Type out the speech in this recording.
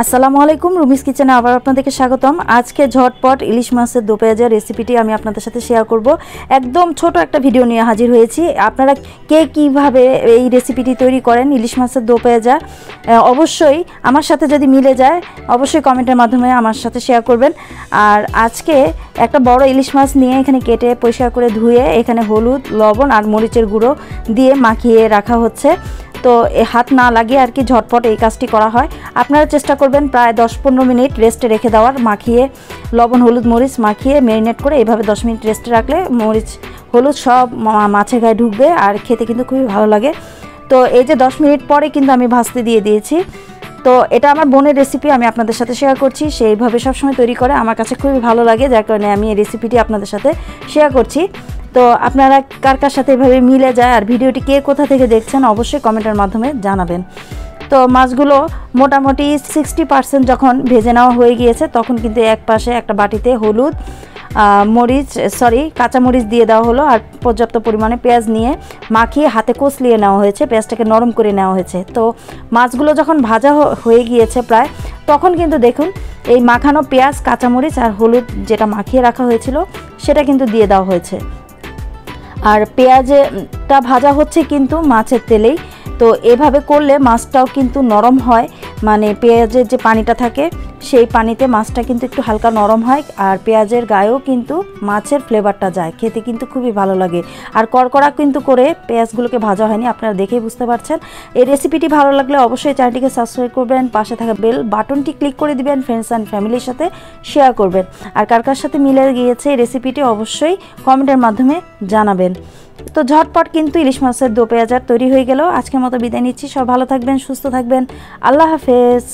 আসসালামু আলাইকুম, রুমিস কিচেনে আবার আপনাদেরকে স্বাগতম। আজকে ঝটপট ইলিশ মাছের দো পেঁয়াজের রেসিপিটি আমি আপনাদের সাথে শেয়ার করব। একদম ছোট একটা ভিডিও নিয়ে হাজির হয়েছি। আপনারা কে কীভাবে এই রেসিপিটি তৈরি করেন ইলিশ মাছের দো পেঁয়াজা, অবশ্যই আমার সাথে যদি মিলে যায় অবশ্যই কমেন্টের মাধ্যমে আমার সাথে শেয়ার করবেন। আর আজকে একটা বড় ইলিশ মাছ নিয়ে এখানে কেটে পরিষ্কার করে ধুয়ে এখানে হলুদ, লবণ আর মরিচের গুঁড়ো দিয়ে মাখিয়ে রাখা হচ্ছে। তো হাত না লাগিয়ে আর কি ঝটপট এই কাজটি করা হয়। আপনারা চেষ্টা করবেন প্রায় 10-15 মিনিট রেস্টে রেখে দেওয়ার। মাখিয়ে লবণ, হলুদ, মরিচ মাখিয়ে ম্যারিনেট করে এইভাবে 10 মিনিট রেস্টে রাখলে মরিচ, হলুদ সব মাছের গায়ে ঢুকবে আর খেতে কিন্তু খুবই ভালো লাগে। তো এই যে 10 মিনিট পরে কিন্তু আমি ভাজতে দিয়ে দিয়েছি। তো এটা আমার বোনের রেসিপি, আমি আপনাদের সাথে শেয়ার করছি। সেইভাবে সবসময় তৈরি করে, আমার কাছে খুবই ভালো লাগে, যার কারণে আমি এই রেসিপিটি আপনাদের সাথে শেয়ার করছি। তো আপনারা কার কার সাথে এভাবে মিলে যায় আর ভিডিওটি কে কোথা থেকে দেখছেন অবশ্যই কমেন্টের মাধ্যমে জানাবেন। তো মাছগুলো মোটামুটি 60% যখন ভেজে নেওয়া হয়ে গিয়েছে তখন কিন্তু এক পাশে একটা বাটিতে হলুদ, কাঁচামরিচ দিয়ে দেওয়া হলো আর পর্যাপ্ত পরিমাণে পেঁয়াজ নিয়ে মাখিয়ে হাতে কষলিয়ে নেওয়া হয়েছে, পেঁয়াজটাকে নরম করে নেওয়া হয়েছে। তো মাছগুলো যখন ভাজা হয়ে গিয়েছে প্রায়, তখন কিন্তু দেখুন এই মাখানো পেঁয়াজ, কাঁচামরিচ আর হলুদ যেটা মাখিয়ে রাখা হয়েছিল সেটা কিন্তু দিয়ে দেওয়া হয়েছে। আর পেঁয়াজটা ভাজা হচ্ছে কিন্তু মাছের তেলেই। তো এভাবে করলে মাছটাও কিন্তু নরম হয়, মানে পেঁয়াজের যে পানিটা থাকে সেই পানিতে মাছটা কিন্তু একটু হালকা নরম হয় আর পেঁয়াজের গায়েও কিন্তু মাছের ফ্লেভারটা যায়, খেতে কিন্তু খুবই ভালো লাগে। আর কড়কড়া কিন্তু করে পেঁয়াজগুলোকে ভাজা হয়নি, আপনারা দেখেই বুঝতে পারছেন। এই রেসিপিটি ভালো লাগলে অবশ্যই চ্যানেলটিকে সাবস্ক্রাইব করবেন, পাশে থাকা বেল বাটনটি ক্লিক করে দিবেন, ফ্রেন্ডস অ্যান্ড ফ্যামিলির সাথে শেয়ার করবেন। আর কার কার সাথে মিলে গিয়েছে এই রেসিপিটি অবশ্যই কমেন্টের মাধ্যমে জানাবেন। তো ঝটপট কিন্তু ইলিশ মাছের দো পেঁয়াজার তৈরি হয়ে গেল। আজকের মতো বিদায় নিচ্ছি। সব ভালো থাকবেন, সুস্থ থাকবেন। আল্লাহ হাফেজ।